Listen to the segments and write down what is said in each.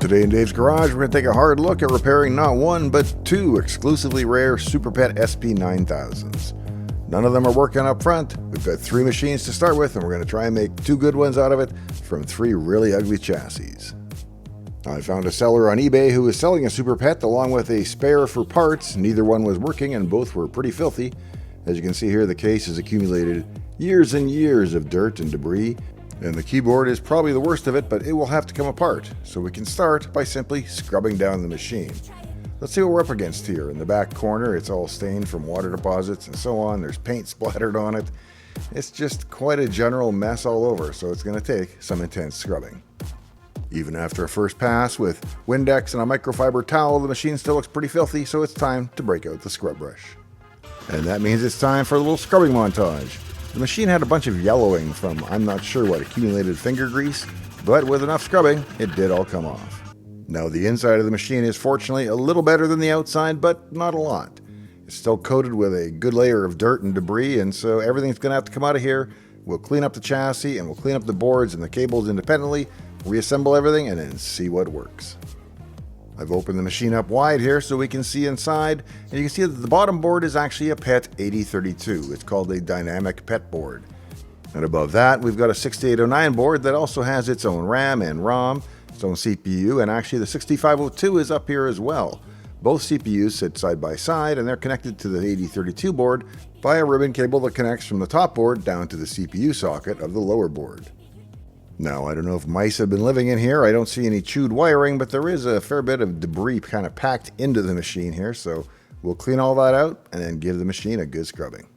Today in Dave's Garage, we're going to take a hard look at repairing not one, but two exclusively rare SuperPET SP9000s. None of them are working up front. We've got three machines to start with, and we're going to try and make two good ones out of it from three really ugly chassis. I found a seller on eBay who was selling a SuperPET along with a spare for parts. Neither one was working, and both were pretty filthy. As you can see here, the case has accumulated years and years of dirt and debris, and the keyboard is probably the worst of it, but it will have to come apart. So we can start by simply scrubbing down the machine. Let's see what we're up against here. In the back corner, it's all stained from water deposits and so on. There's paint splattered on it. It's just quite a general mess all over, so it's going to take some intense scrubbing. Even after a first pass with Windex and a microfiber towel, the machine still looks pretty filthy, so it's time to break out the scrub brush. And that means it's time for a little scrubbing montage. The machine had a bunch of yellowing from I'm not sure what accumulated finger grease, but with enough scrubbing, it did all come off. Now the inside of the machine is fortunately a little better than the outside, but not a lot. It's still coated with a good layer of dirt and debris, and so everything's going to have to come out of here. We'll clean up the chassis, and we'll clean up the boards and the cables independently, reassemble everything, and then see what works. I've opened the machine up wide here so we can see inside, and you can see that the bottom board is actually a PET 8032. It's called a dynamic PET board. And above that, we've got a 6809 board that also has its own RAM and ROM, its own CPU, and actually the 6502 is up here as well. Both CPUs sit side by side, and they're connected to the 8032 board by a ribbon cable that connects from the top board down to the CPU socket of the lower board. Now, I don't know if mice have been living in here. I don't see any chewed wiring, but there is a fair bit of debris kind of packed into the machine here, so we'll clean all that out and then give the machine a good scrubbing.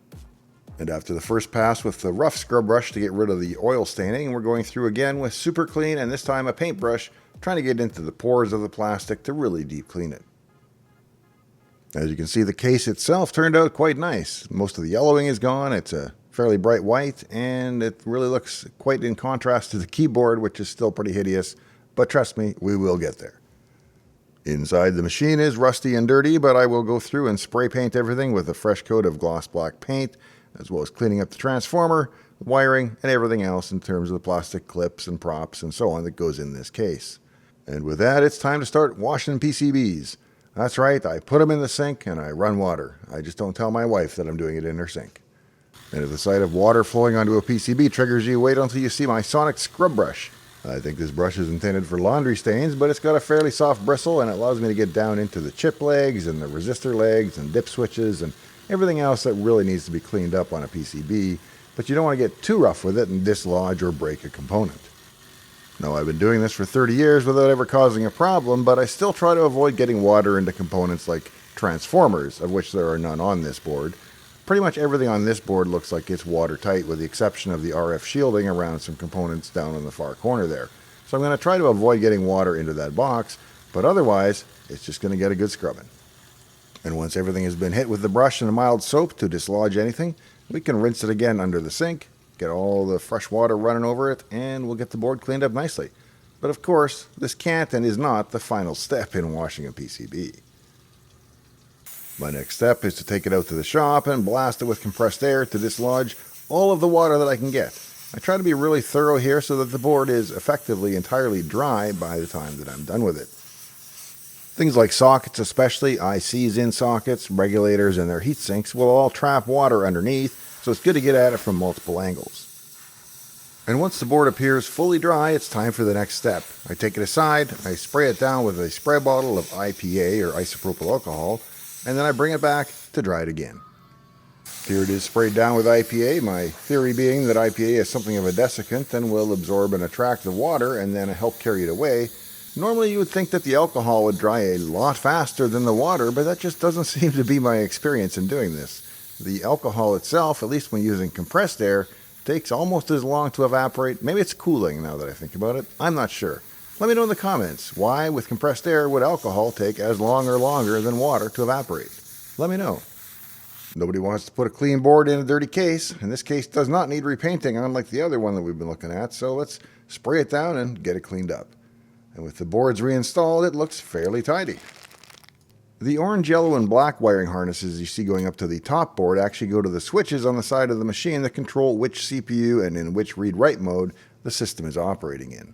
And after the first pass with the rough scrub brush to get rid of the oil staining, we're going through again with super clean, and this time a paintbrush, trying to get into the pores of the plastic to really deep clean it. As you can see, the case itself turned out quite nice. Most of the yellowing is gone. It's a fairly bright white, and it really looks quite in contrast to the keyboard, which is still pretty hideous, but trust me, we will get there. Inside the machine is rusty and dirty, but I will go through and spray paint everything with a fresh coat of gloss black paint, as well as cleaning up the transformer, wiring, and everything else in terms of the plastic clips and props and so on that goes in this case. And with that, it's time to start washing PCBs. That's right, I put them in the sink and I run water. I just don't tell my wife that I'm doing it in her sink. And if the sight of water flowing onto a PCB triggers you, wait until you see my sonic scrub brush. I think this brush is intended for laundry stains, but it's got a fairly soft bristle and it allows me to get down into the chip legs and the resistor legs and dip switches and everything else that really needs to be cleaned up on a PCB, but you don't want to get too rough with it and dislodge or break a component. Now, I've been doing this for 30 years without ever causing a problem, but I still try to avoid getting water into components like transformers, of which there are none on this board. Pretty much everything on this board looks like it's watertight with the exception of the RF shielding around some components down in the far corner there. So I'm going to try to avoid getting water into that box, but otherwise it's just going to get a good scrubbing. And once everything has been hit with the brush and a mild soap to dislodge anything, we can rinse it again under the sink, get all the fresh water running over it, and we'll get the board cleaned up nicely. But of course, this can't and is not the final step in washing a PCB. My next step is to take it out to the shop and blast it with compressed air to dislodge all of the water that I can get. I try to be really thorough here so that the board is effectively entirely dry by the time that I'm done with it. Things like sockets, especially ICs in sockets, regulators, and their heat sinks will all trap water underneath, so it's good to get at it from multiple angles. And once the board appears fully dry, it's time for the next step. I take it aside, I spray it down with a spray bottle of IPA or isopropyl alcohol, and then I bring it back to dry it again. Here it is sprayed down with IPA, my theory being that IPA is something of a desiccant and will absorb and attract the water and then help carry it away. Normally you would think that the alcohol would dry a lot faster than the water, but that just doesn't seem to be my experience in doing this. The alcohol itself, at least when using compressed air, takes almost as long to evaporate. Maybe it's cooling now that I think about it. I'm not sure. Let me know in the comments, why with compressed air would alcohol take as long or longer than water to evaporate? Let me know. Nobody wants to put a clean board in a dirty case, and this case does not need repainting unlike the other one that we've been looking at, so let's spray it down and get it cleaned up. And with the boards reinstalled, it looks fairly tidy. The orange, yellow, and black wiring harnesses you see going up to the top board actually go to the switches on the side of the machine that control which CPU and in which read-write mode the system is operating in.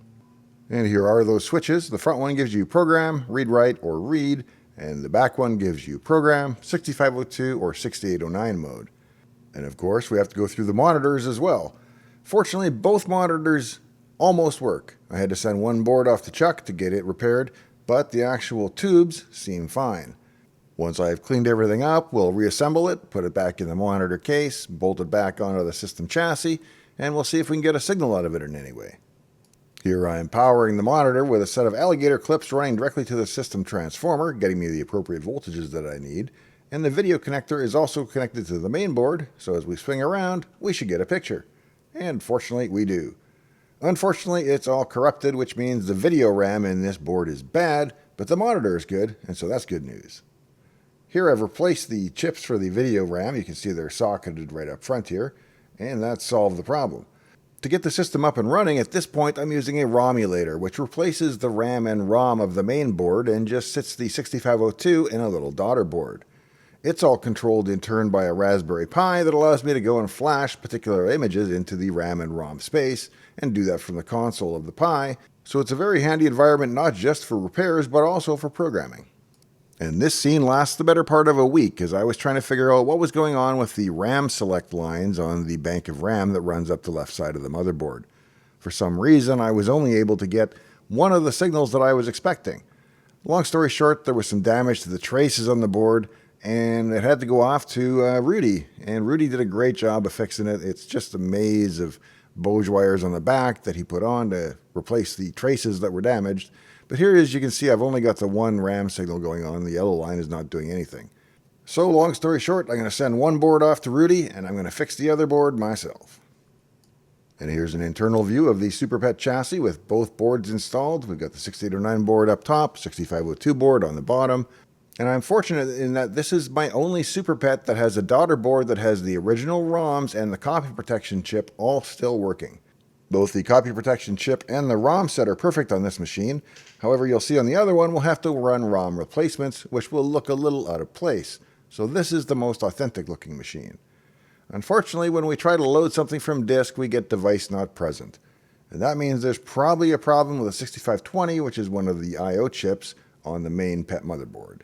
And here are those switches. The front one gives you program, read write, or read, and the back one gives you program, 6502 or 6809 mode. And of course, we have to go through the monitors as well. Fortunately, both monitors almost work. I had to send one board off to Chuck to get it repaired, but the actual tubes seem fine. Once I've cleaned everything up, we'll reassemble it, put it back in the monitor case, bolt it back onto the system chassis, and we'll see if we can get a signal out of it in any way. Here I am powering the monitor with a set of alligator clips running directly to the system transformer, getting me the appropriate voltages that I need, and the video connector is also connected to the main board, so as we swing around, we should get a picture. And fortunately, we do. Unfortunately, it's all corrupted, which means the video RAM in this board is bad, but the monitor is good, and so that's good news. Here I've replaced the chips for the video RAM. You can see they're socketed right up front here, and that solved the problem. To get the system up and running, at this point I'm using a ROMulator, which replaces the RAM and ROM of the main board and just sits the 6502 in a little daughter board. It's all controlled in turn by a Raspberry Pi that allows me to go and flash particular images into the RAM and ROM space, and do that from the console of the Pi, so it's a very handy environment not just for repairs but also for programming. And this scene lasts the better part of a week as I was trying to figure out what was going on with the RAM select lines on the bank of RAM that runs up the left side of the motherboard. For some reason, I was only able to get one of the signals that I was expecting. Long story short, there was some damage to the traces on the board, and it had to go off to Rudy. And Rudy did a great job of fixing it. It's just a maze of Bose wires on the back that he put on to replace the traces that were damaged. But here, as you can see, I've only got the one RAM signal going on. The yellow line is not doing anything. So long story short, I'm going to send one board off to Rudy, and I'm going to fix the other board myself. And here's an internal view of the SuperPET chassis with both boards installed. We've got the 6809 board up top, 6502 board on the bottom. And I'm fortunate in that this is my only SuperPET that has a daughter board that has the original ROMs and the copy protection chip all still working. Both the copy protection chip and the ROM set are perfect on this machine. However, you'll see on the other one we'll have to run ROM replacements, which will look a little out of place. So this is the most authentic looking machine. Unfortunately, when we try to load something from disk, we get device not present. And that means there's probably a problem with a 6520, which is one of the I/O chips on the main PET motherboard.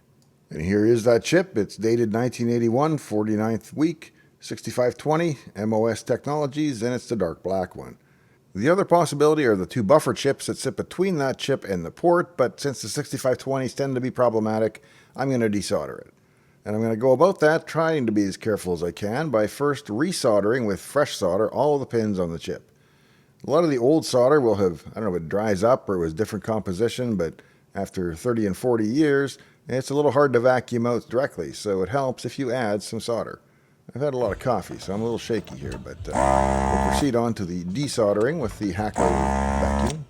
And here is that chip. It's dated 1981, 49th week, 6520, MOS Technologies, and it's the dark black one. The other possibility are the two buffer chips that sit between that chip and the port, but since the 6520s tend to be problematic, I'm going to desolder it. And I'm going to go about that trying to be as careful as I can by first resoldering with fresh solder all of the pins on the chip. A lot of the old solder will have, I don't know if it dries up or it was different composition, but after 30 and 40 years, it's a little hard to vacuum out directly, so it helps if you add some solder. I've had a lot of coffee, so I'm a little shaky here, but we'll proceed on to the desoldering with the Hacker vacuum.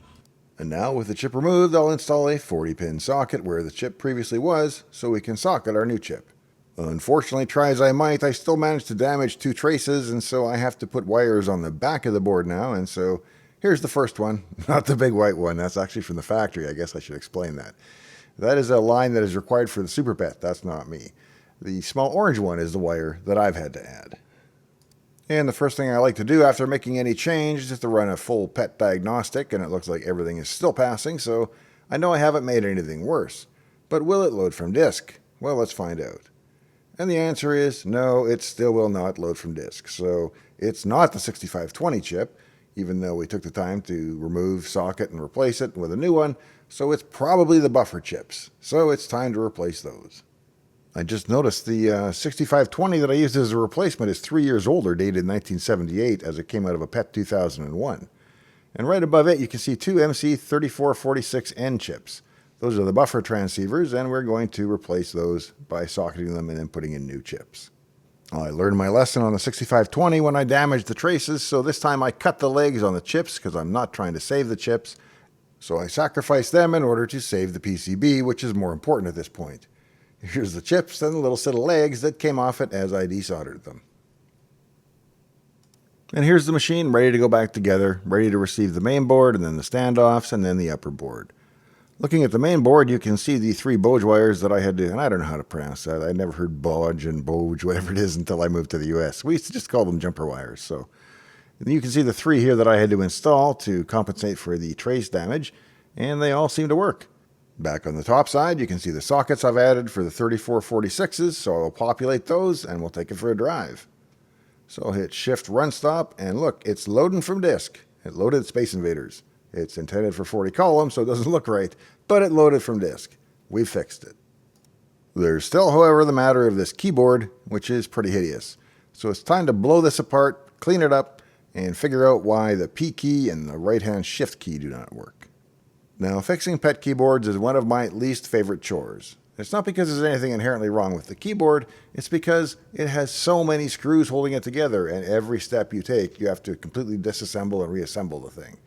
And now, with the chip removed, I'll install a 40-pin socket where the chip previously was, so we can socket our new chip. Unfortunately, try as I might, I still managed to damage two traces, and so I have to put wires on the back of the board now, and so here's the first one. Not the big white one, that's actually from the factory, I guess I should explain that. That is a line that is required for the SuperPET, that's not me. The small orange one is the wire that I've had to add. And the first thing I like to do after making any change is to run a full PET diagnostic, and it looks like everything is still passing, so I know I haven't made anything worse. But will it load from disk? Well, let's find out. And the answer is no, it still will not load from disk. So it's not the 6520 chip, even though we took the time to remove socket and replace it with a new one, so it's probably the buffer chips. So it's time to replace those. I just noticed the 6520 that I used as a replacement is 3 years older, dated 1978, as it came out of a PET 2001. And right above it, you can see two MC3446N chips. Those are the buffer transceivers, and we're going to replace those by socketing them and then putting in new chips. I learned my lesson on the 6520 when I damaged the traces, so this time I cut the legs on the chips because I'm not trying to save the chips. So I sacrificed them in order to save the PCB, which is more important at this point. Here's the chips and the little set of legs that came off it as I desoldered them. And here's the machine ready to go back together, ready to receive the main board and then the standoffs and then the upper board. Looking at the main board, you can see the three Bose wires that I had to, and I don't know how to pronounce that. I never heard Bodge and Boge, whatever it is, until I moved to the US. We used to just call them jumper wires. So you can see the three here that I had to install to compensate for the trace damage. and they all seem to work. Back on the top side, you can see the sockets I've added for the 3446s, so I'll populate those and we'll take it for a drive. So I'll hit Shift Run Stop, and look, it's loading from disk. It loaded Space Invaders. It's intended for 40 columns, so it doesn't look right, but it loaded from disk. We fixed it. There's still, however, the matter of this keyboard, which is pretty hideous. So it's time to blow this apart, clean it up, and figure out why the P key and the right-hand Shift key do not work. Now, fixing PET keyboards is one of my least favorite chores. It's not because there's anything inherently wrong with the keyboard, it's because it has so many screws holding it together, and every step you take, you have to completely disassemble and reassemble the thing.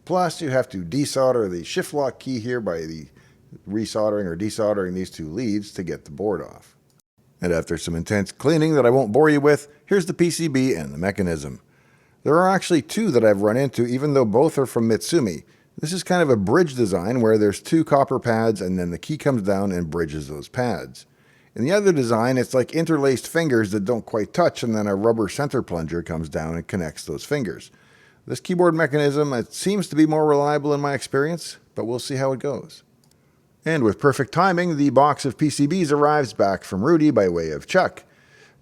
Plus, you have to desolder the shift lock key here by the resoldering or desoldering these two leads to get the board off. And after some intense cleaning that I won't bore you with, here's the PCB and the mechanism. There are actually two that I've run into, even though both are from Mitsumi. This is kind of a bridge design where there's two copper pads and then the key comes down and bridges those pads. In the other design, it's like interlaced fingers that don't quite touch, and then a rubber center plunger comes down and connects those fingers. This keyboard mechanism, it seems to be more reliable in my experience, but we'll see how it goes. And with perfect timing, the box of PCBs arrives back from Rudy by way of Chuck.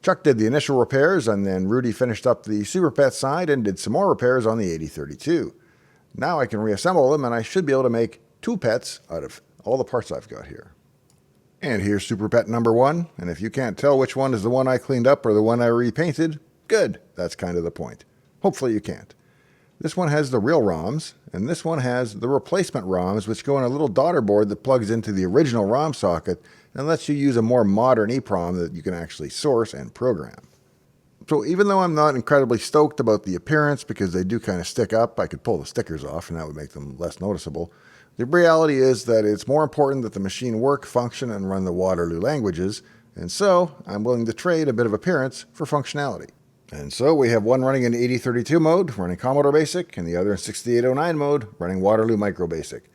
Chuck did the initial repairs, and then Rudy finished up the SuperPET side and did some more repairs on the 8032. Now I can reassemble them, and I should be able to make two PETs out of all the parts I've got here. And here's SuperPET number 1, and if you can't tell which one is the one I cleaned up or the one I repainted, good, that's kind of the point. Hopefully you can't. This one has the real ROMs, and this one has the replacement ROMs, which go on a little daughter board that plugs into the original ROM socket and lets you use a more modern EEPROM that you can actually source and program. So even though I'm not incredibly stoked about the appearance because they do kind of stick up, I could pull the stickers off and that would make them less noticeable. The reality is that it's more important that the machine work, function, and run the Waterloo languages, and so I'm willing to trade a bit of appearance for functionality. And so we have one running in 8032 mode, running Commodore BASIC, and the other in 6809 mode, running Waterloo Micro BASIC.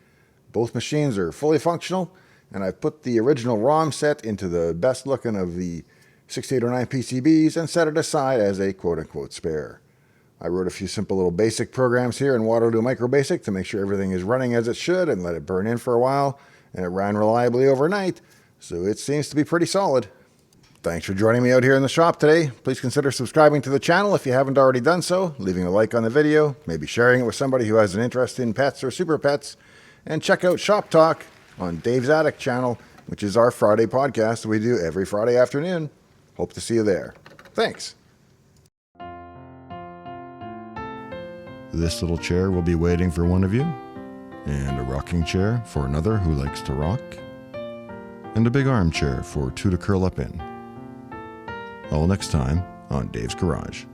Both machines are fully functional, and I've put the original ROM set into the best looking of the 6809 PCBs and set it aside as a quote-unquote spare. I wrote a few simple little basic programs here in Waterloo Micro BASIC to make sure everything is running as it should and let it burn in for a while, and it ran reliably overnight, so it seems to be pretty solid. Thanks for joining me out here in the shop today. Please consider subscribing to the channel if you haven't already done so, leaving a like on the video, maybe sharing it with somebody who has an interest in pets or super pets, and check out Shop Talk on Dave's Attic channel, which is our Friday podcast we do every Friday afternoon. Hope to see you there. Thanks. This little chair will be waiting for one of you, and a rocking chair for another who likes to rock, and a big armchair for two to curl up in. All next time on Dave's Garage.